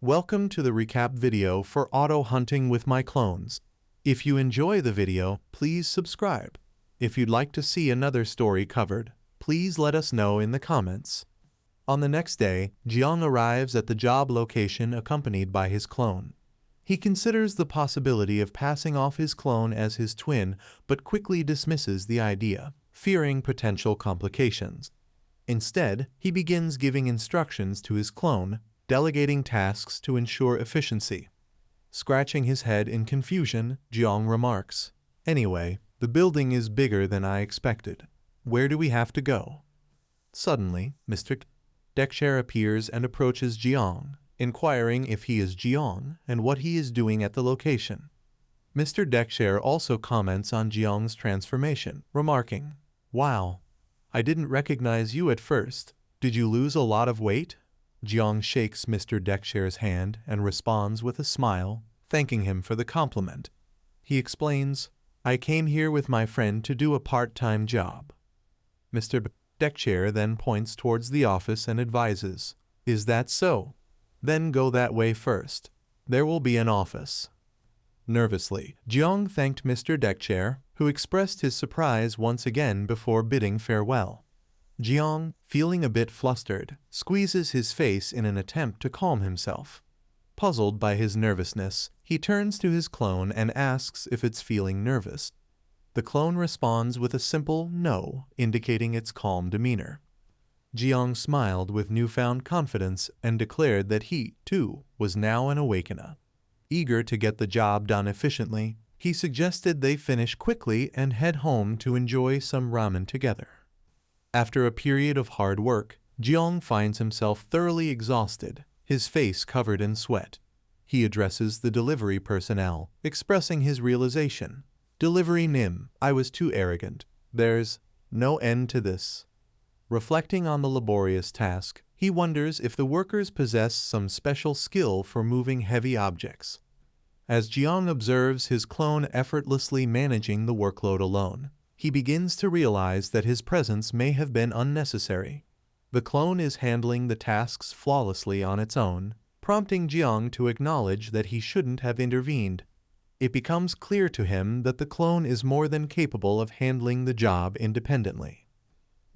Welcome to the recap video for Auto Hunting with My Clones. If you enjoy the video, please subscribe. If you'd like to see another story covered, please let us know in the comments. On the next day, Jiang arrives at the job location accompanied by his clone. He considers the possibility of passing off his clone as his twin, but quickly dismisses the idea, fearing potential complications. Instead, he begins giving instructions to his clone, delegating tasks to ensure efficiency. Scratching his head in confusion, Jiang remarks, "Anyway, the building is bigger than I expected. Where do we have to go?" Suddenly, Mr. Dekshare appears and approaches Jiang, inquiring if he is Jiang and what he is doing at the location. Mr. Dekshare also comments on Jiang's transformation, remarking, "Wow, I didn't recognize you at first. Did you lose a lot of weight?" Jiang shakes Mr. Dekshare's hand and responds with a smile, thanking him for the compliment. He explains, "I came here with my friend to do a part-time job." Mr. Dekshare then points towards the office and advises, "Is that so? Then go that way first. There will be an office." Nervously, Jiang thanked Mr. Dekshare, who expressed his surprise once again before bidding farewell. Jiang, feeling a bit flustered, squeezes his face in an attempt to calm himself. Puzzled by his nervousness, he turns to his clone and asks if it's feeling nervous. The clone responds with a simple no, indicating its calm demeanor. Jiang smiled with newfound confidence and declared that he, too, was now an awakener. Eager to get the job done efficiently, he suggested they finish quickly and head home to enjoy some ramen together. After a period of hard work, Jiang finds himself thoroughly exhausted, his face covered in sweat. He addresses the delivery personnel, expressing his realization. "Delivery Nim, I was too arrogant. There's no end to this." Reflecting on the laborious task, he wonders if the workers possess some special skill for moving heavy objects. As Jiang observes his clone effortlessly managing the workload alone, he begins to realize that his presence may have been unnecessary. The clone is handling the tasks flawlessly on its own, prompting Jiang to acknowledge that he shouldn't have intervened. It becomes clear to him that the clone is more than capable of handling the job independently.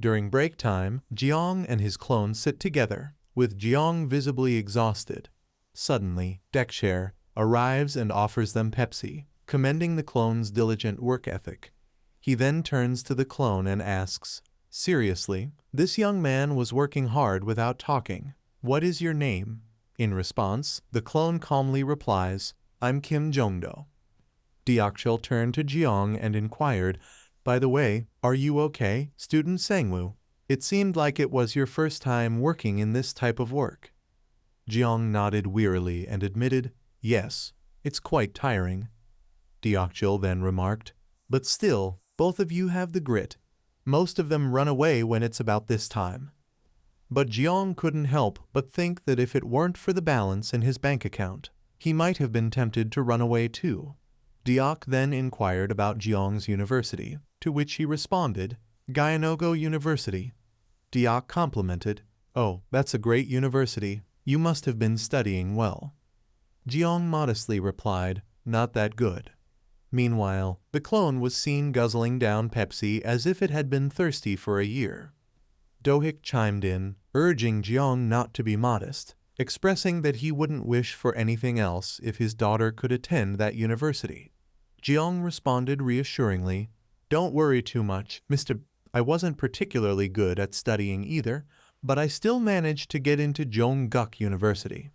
During break time, Jiang and his clone sit together, with Jiang visibly exhausted. Suddenly, Dekshare arrives and offers them Pepsi, commending the clone's diligent work ethic. He then turns to the clone and asks, "Seriously, this young man was working hard without talking. What is your name?" In response, the clone calmly replies, "I'm Kim Jongdo." Deokchul turned to Jiang and inquired, "By the way, are you okay, student Sangwoo? It seemed like it was your first time working in this type of work." Jiang nodded wearily and admitted, "Yes, it's quite tiring." Deokchul then remarked, "But still, both of you have the grit. Most of them run away when it's about this time." But Jiang couldn't help but think that if it weren't for the balance in his bank account, he might have been tempted to run away too. Deok then inquired about Jiang's university, to which he responded, "Gyeongno University." Deok complimented, "Oh, that's a great university. You must have been studying well." Jiang modestly replied, "Not that good." Meanwhile, the clone was seen guzzling down Pepsi as if it had been thirsty for a year. Dohik chimed in, urging Jiang not to be modest, expressing that he wouldn't wish for anything else if his daughter could attend that university. Jiang responded reassuringly, "Don't worry too much, Mr. I wasn't particularly good at studying either, but I still managed to get into Jongguk University."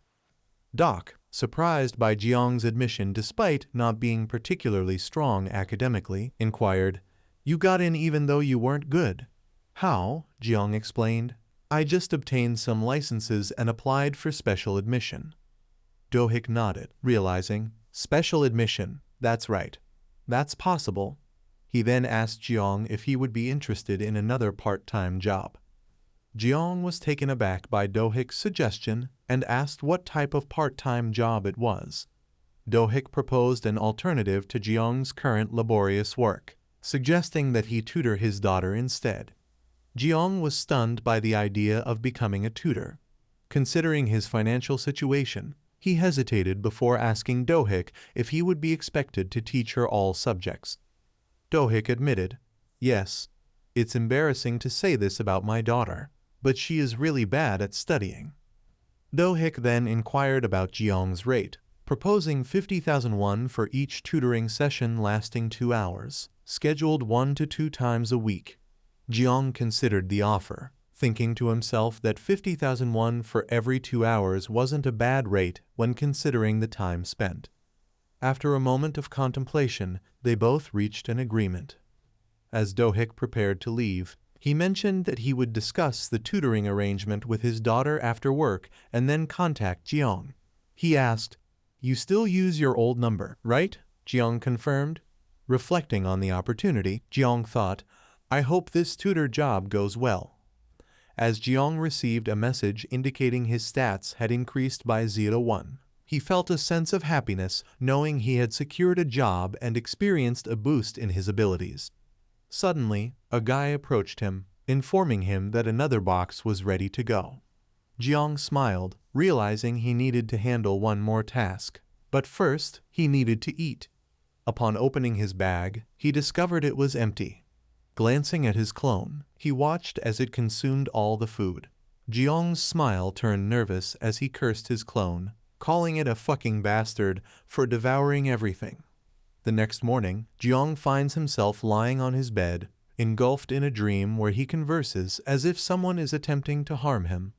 Doc, surprised by Jiang's admission despite not being particularly strong academically, inquired, "You got in even though you weren't good?" "How?" Jiang explained. "I just obtained some licenses and applied for special admission." Dohik nodded, realizing, "Special admission, that's right. That's possible." He then asked Jiang if he would be interested in another part-time job. Jiang was taken aback by Dohik's suggestion and asked what type of part-time job it was. Dohik proposed an alternative to Jiang's current laborious work, suggesting that he tutor his daughter instead. Jiang was stunned by the idea of becoming a tutor. Considering his financial situation, He hesitated before asking Do-hik if he would be expected to teach her all subjects. Do-hik admitted, "Yes, it's embarrassing to say this about my daughter, but she is really bad at studying." Do-hik then inquired about Jeong's rate, proposing 50,000 won for each tutoring session lasting 2 hours, scheduled 1 to 2 times a week. Jeong considered the offer, thinking to himself that 50,000 won for every 2 hours wasn't a bad rate when considering the time spent. After a moment of contemplation, they both reached an agreement. As Do-hik prepared to leave, he mentioned that he would discuss the tutoring arrangement with his daughter after work and then contact Jeong. He asked, "You still use your old number, right?" Jeong confirmed. Reflecting on the opportunity, Jeong thought, "I hope this tutor job goes well." As Jeong received a message indicating his stats had increased by 0.1, he felt a sense of happiness knowing he had secured a job and experienced a boost in his abilities. Suddenly, a guy approached him, informing him that another box was ready to go. Jeong smiled, realizing he needed to handle one more task. But first, he needed to eat. Upon opening his bag, he discovered it was empty. Glancing at his clone, he watched as it consumed all the food. Jeong's smile turned nervous as he cursed his clone, calling it a fucking bastard for devouring everything. The next morning, Jeong finds himself lying on his bed, engulfed in a dream where he converses as if someone is attempting to harm him.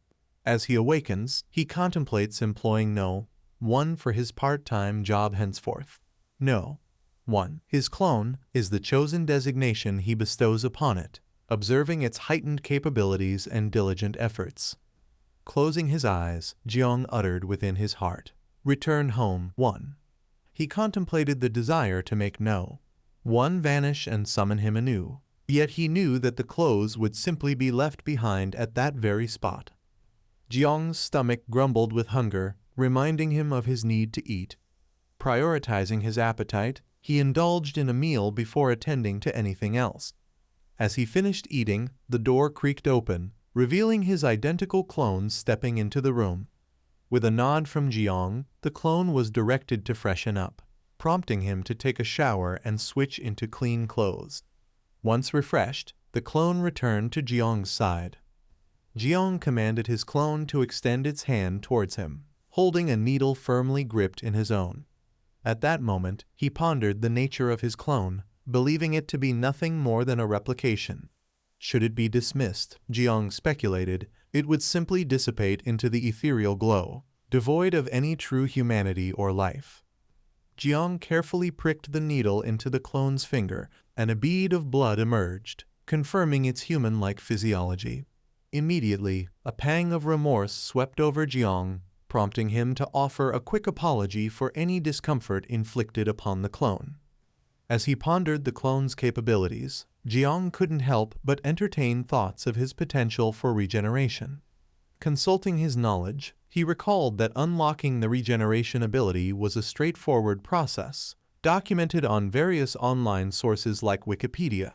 As he awakens, he contemplates employing No. 1 for his part-time job henceforth. No. 1. His clone is the chosen designation he bestows upon it, observing its heightened capabilities and diligent efforts. Closing his eyes, Jeong uttered within his heart, "Return home, 1." He contemplated the desire to make No. 1 vanish and summon him anew, yet he knew that the clothes would simply be left behind at that very spot. Jeong's stomach grumbled with hunger, reminding him of his need to eat. Prioritizing his appetite, he indulged in a meal before attending to anything else. As he finished eating, the door creaked open, revealing his identical clone stepping into the room. With a nod from Jeong, the clone was directed to freshen up, prompting him to take a shower and switch into clean clothes. Once refreshed, the clone returned to Jeong's side. Jeong commanded his clone to extend its hand towards him, holding a needle firmly gripped in his own. At that moment, he pondered the nature of his clone, believing it to be nothing more than a replication. Should it be dismissed, Jeong speculated, it would simply dissipate into the ethereal glow, devoid of any true humanity or life. Jeong carefully pricked the needle into the clone's finger, and a bead of blood emerged, confirming its human-like physiology. Immediately, a pang of remorse swept over Jeong, prompting him to offer a quick apology for any discomfort inflicted upon the clone. As he pondered the clone's capabilities, Jeong couldn't help but entertain thoughts of his potential for regeneration. Consulting his knowledge, he recalled that unlocking the regeneration ability was a straightforward process, documented on various online sources like Wikipedia.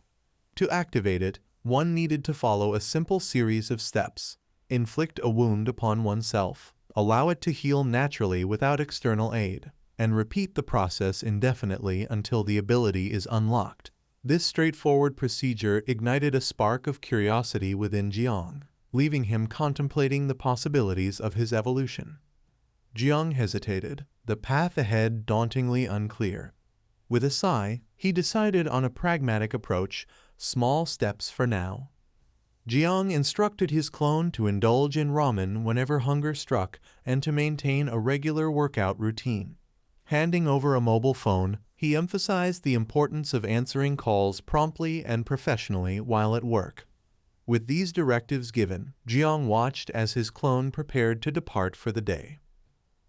To activate it, one needed to follow a simple series of steps: inflict a wound upon oneself, allow it to heal naturally without external aid, and repeat the process indefinitely until the ability is unlocked. This straightforward procedure ignited a spark of curiosity within Jeong, leaving him contemplating the possibilities of his evolution. Jeong hesitated, the path ahead dauntingly unclear. With a sigh, he decided on a pragmatic approach, small steps for now. Jeong instructed his clone to indulge in ramen whenever hunger struck and to maintain a regular workout routine. Handing over a mobile phone, he emphasized the importance of answering calls promptly and professionally while at work. With these directives given, Jeong watched as his clone prepared to depart for the day.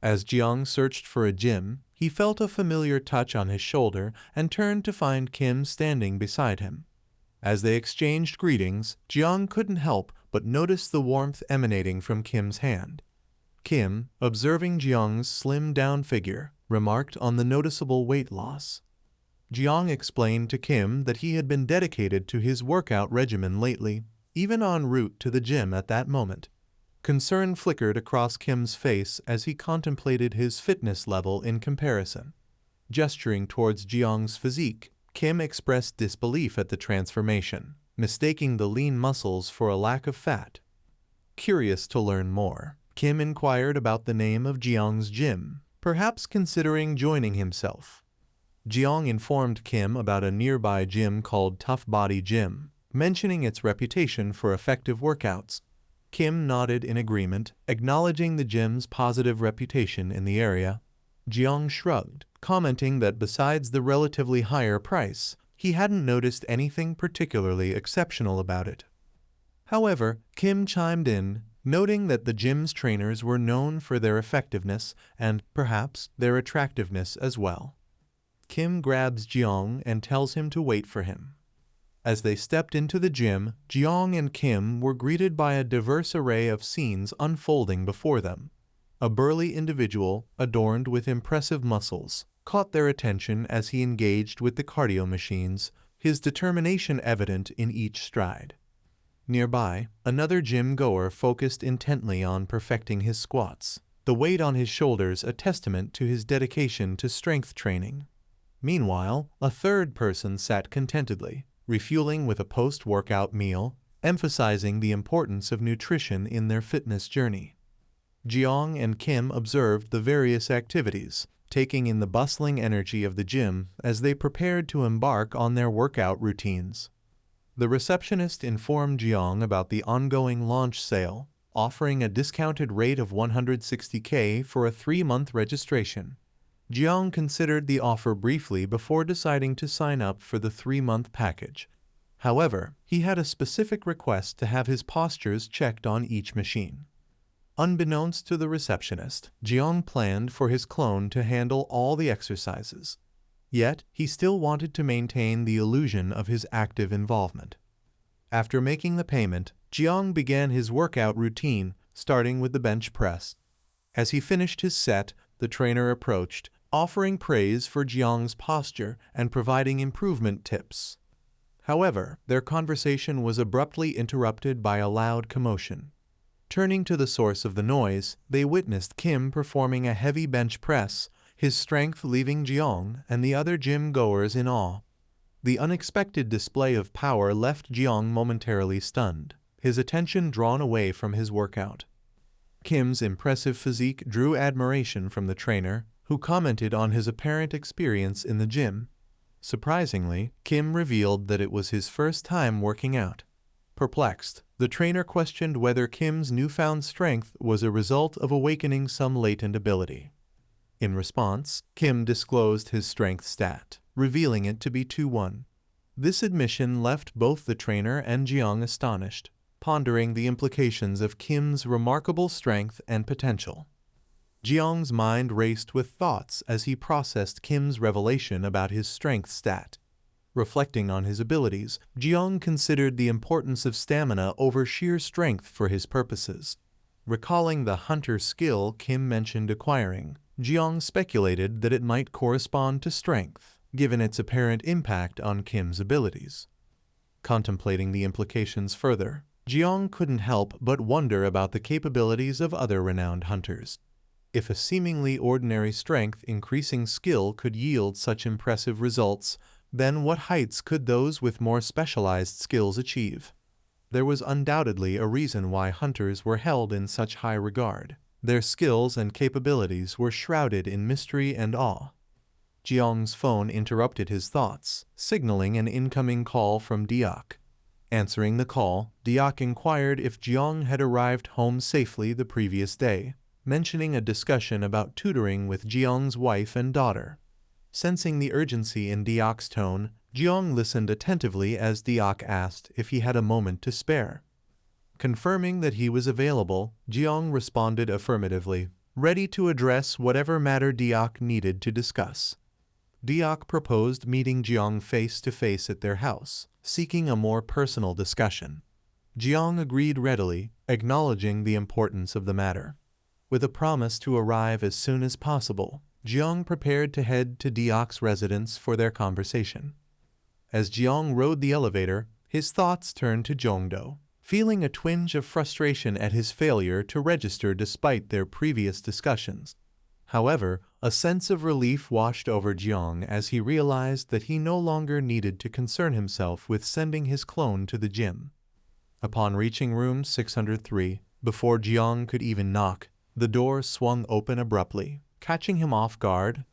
As Jeong searched for a gym, he felt a familiar touch on his shoulder and turned to find Kim standing beside him. As they exchanged greetings, Jeong couldn't help but notice the warmth emanating from Kim's hand. Kim, observing Jeong's slimmed-down figure, remarked on the noticeable weight loss. Jeong explained to Kim that he had been dedicated to his workout regimen lately, even en route to the gym at that moment. Concern flickered across Kim's face as he contemplated his fitness level in comparison. Gesturing towards Jiang's physique, Kim expressed disbelief at the transformation, mistaking the lean muscles for a lack of fat. Curious to learn more, Kim inquired about the name of Jiang's gym, perhaps considering joining himself. Jiang informed Kim about a nearby gym called Tough Body Gym, mentioning its reputation for effective workouts. Kim nodded in agreement, acknowledging the gym's positive reputation in the area. Jiang shrugged, commenting that besides the relatively higher price, he hadn't noticed anything particularly exceptional about it. However, Kim chimed in, noting that the gym's trainers were known for their effectiveness and, perhaps, their attractiveness as well. Kim grabs Jiang and tells him to wait for him. As they stepped into the gym, Jiang and Kim were greeted by a diverse array of scenes unfolding before them. A burly individual, adorned with impressive muscles, caught their attention as he engaged with the cardio machines, his determination evident in each stride. Nearby, another gym-goer focused intently on perfecting his squats, the weight on his shoulders a testament to his dedication to strength training. Meanwhile, a third person sat contentedly, refueling with a post-workout meal, emphasizing the importance of nutrition in their fitness journey. Jiang and Kim observed the various activities, taking in the bustling energy of the gym as they prepared to embark on their workout routines. The receptionist informed Jiang about the ongoing launch sale, offering a discounted rate of 160K for a 3-month registration. Jiang considered the offer briefly before deciding to sign up for the 3-month package. However, he had a specific request to have his postures checked on each machine. Unbeknownst to the receptionist, Jiang planned for his clone to handle all the exercises. Yet, he still wanted to maintain the illusion of his active involvement. After making the payment, Jiang began his workout routine, starting with the bench press. As he finished his set, the trainer approached, offering praise for Jiang's posture and providing improvement tips. However, their conversation was abruptly interrupted by a loud commotion. Turning to the source of the noise, they witnessed Kim performing a heavy bench press, his strength leaving Jiang and the other gym-goers in awe. The unexpected display of power left Jiang momentarily stunned, his attention drawn away from his workout. Kim's impressive physique drew admiration from the trainer, who commented on his apparent experience in the gym. Surprisingly, Kim revealed that it was his first time working out. Perplexed, the trainer questioned whether Kim's newfound strength was a result of awakening some latent ability. In response, Kim disclosed his strength stat, revealing it to be 2-1. This admission left both the trainer and Jiang astonished, pondering the implications of Kim's remarkable strength and potential. Jiang's mind raced with thoughts as he processed Kim's revelation about his strength stat. Reflecting on his abilities, Jiang considered the importance of stamina over sheer strength for his purposes. Recalling the hunter skill Kim mentioned acquiring, Jiang speculated that it might correspond to strength, given its apparent impact on Kim's abilities. Contemplating the implications further, Jiang couldn't help but wonder about the capabilities of other renowned hunters. If a seemingly ordinary strength increasing skill could yield such impressive results, then what heights could those with more specialized skills achieve? There was undoubtedly a reason why hunters were held in such high regard. Their skills and capabilities were shrouded in mystery and awe. Jiang's phone interrupted his thoughts, signaling an incoming call from Diak. Answering the call, Diak inquired if Jiang had arrived home safely the previous day, mentioning a discussion about tutoring with Jiang's wife and daughter. Sensing the urgency in Diak's tone, Jiang listened attentively as Diak asked if he had a moment to spare. Confirming that he was available, Jiang responded affirmatively, ready to address whatever matter Diak needed to discuss. Diak proposed meeting Jiang face-to-face at their house, seeking a more personal discussion. Jiang agreed readily, acknowledging the importance of the matter. With a promise to arrive as soon as possible, Jiang prepared to head to Diak's residence for their conversation. As Jiang rode the elevator, his thoughts turned to Jongdo. feeling a twinge of frustration at his failure to register despite their previous discussions. However, a sense of relief washed over Jiang as he realized that he no longer needed to concern himself with sending his clone to the gym. Upon reaching room 603, before Jiang could even knock, the door swung open abruptly, catching him off guard.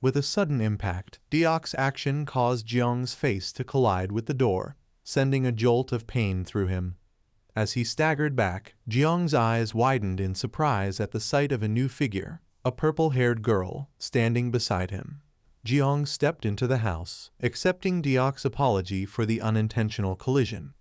With a sudden impact, Deok's action caused Jiang's face to collide with the door, sending a jolt of pain through him. As he staggered back, Jiang's eyes widened in surprise at the sight of a new figure, a purple-haired girl, standing beside him. Jiang stepped into the house, accepting Deok's apology for the unintentional collision.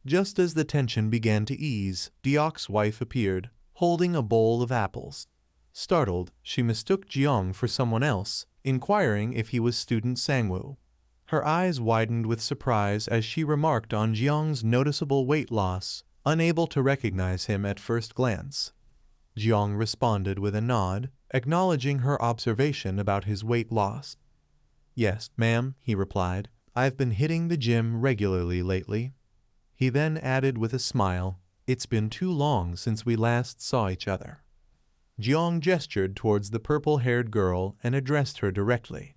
Just as the tension began to ease, Deok's wife appeared, holding a bowl of apples. Startled, she mistook Jiang for someone else, inquiring if he was student Sangwoo. Her eyes widened with surprise as she remarked on Jiang's noticeable weight loss, unable to recognize him at first glance. Jiang responded with a nod, acknowledging her observation about his weight loss. "Yes, ma'am," he replied. "I've been hitting the gym regularly lately." He then added with a smile, "It's been too long since we last saw each other." Jiang gestured towards the purple-haired girl and addressed her directly.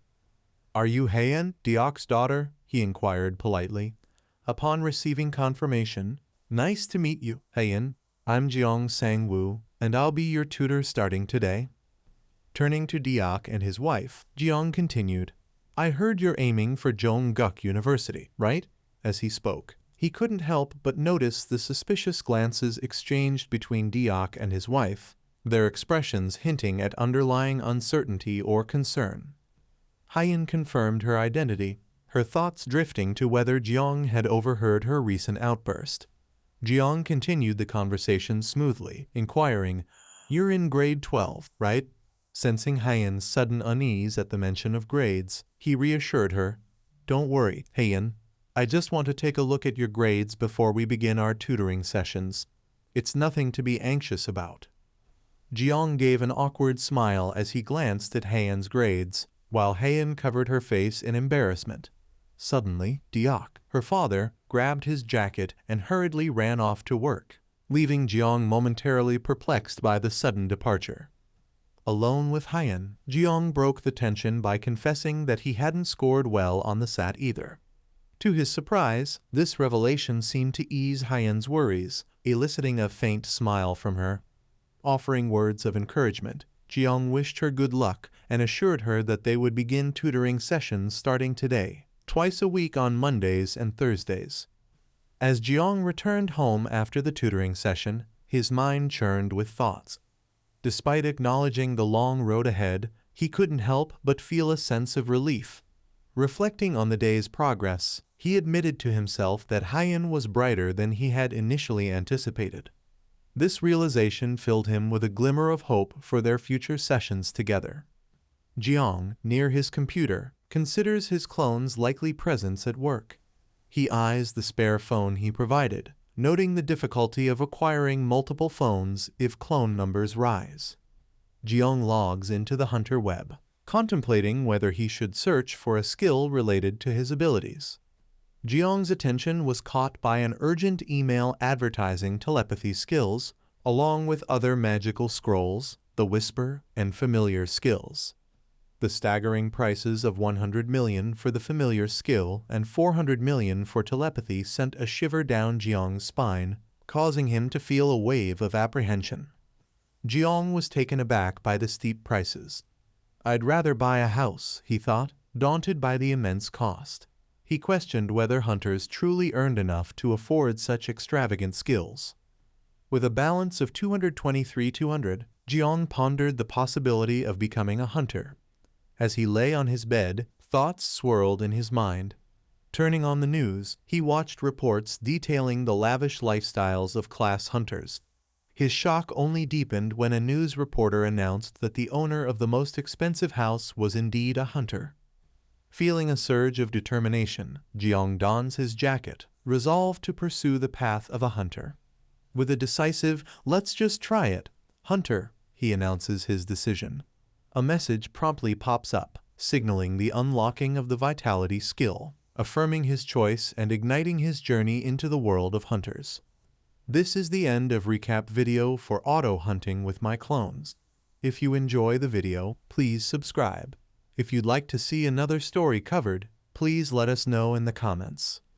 "Are you Heian, Deok's daughter?" he inquired politely. Upon receiving confirmation, "Nice to meet you, Heian. I'm Jiang Sangwoo, and I'll be your tutor starting today." Turning to Deok and his wife, Jiang continued, "I heard you're aiming for Jongguk University, right?" As he spoke, he couldn't help but notice the suspicious glances exchanged between Deok and his wife, their expressions hinting at underlying uncertainty or concern. Heian confirmed her identity, her thoughts drifting to whether Jiang had overheard her recent outburst. Jiang continued the conversation smoothly, inquiring, "You're in grade 12, right?" Sensing Heian's sudden unease at the mention of grades, he reassured her, "Don't worry, Heian. I just want to take a look at your grades before we begin our tutoring sessions. It's nothing to be anxious about." Jiang gave an awkward smile as he glanced at Heian's grades, while Heian covered her face in embarrassment. Suddenly, Deok, her father, grabbed his jacket and hurriedly ran off to work, leaving Jiang momentarily perplexed by the sudden departure. Alone with Heian, Jiang broke the tension by confessing that he hadn't scored well on the SAT either. To his surprise, this revelation seemed to ease Heian's worries, eliciting a faint smile from her. Offering words of encouragement, Jiang wished her good luck and assured her that they would begin tutoring sessions starting today, twice a week on Mondays and Thursdays. As Jiang returned home after the tutoring session, his mind churned with thoughts. Despite acknowledging the long road ahead, he couldn't help but feel a sense of relief. Reflecting on the day's progress, he admitted to himself that Heian was brighter than he had initially anticipated. This realization filled him with a glimmer of hope for their future sessions together. Jiang, near his computer, considers his clone's likely presence at work. He eyes the spare phone he provided, noting the difficulty of acquiring multiple phones if clone numbers rise. Jiang logs into the Hunter web, contemplating whether he should search for a skill related to his abilities. Jiang's attention was caught by an urgent email advertising telepathy skills, along with other magical scrolls, the Whisper, and Familiar skills. The staggering prices of 100 million for the Familiar skill and 400 million for telepathy sent a shiver down Jiang's spine, causing him to feel a wave of apprehension. Jiang was taken aback by the steep prices. "I'd rather buy a house," he thought, daunted by the immense cost. He questioned whether hunters truly earned enough to afford such extravagant skills. With a balance of 223,200, Jiang pondered the possibility of becoming a hunter. As he lay on his bed, thoughts swirled in his mind. Turning on the news, he watched reports detailing the lavish lifestyles of class hunters. His shock only deepened when a news reporter announced that the owner of the most expensive house was indeed a hunter. Feeling a surge of determination, Jiang dons his jacket, resolved to pursue the path of a hunter. With a decisive, "Let's just try it, Hunter," he announces his decision. A message promptly pops up, signaling the unlocking of the Vitality skill, affirming his choice and igniting his journey into the world of hunters. This is the end of recap video for auto hunting with my clones. If you enjoy the video, please subscribe. If you'd like to see another story covered, please let us know in the comments.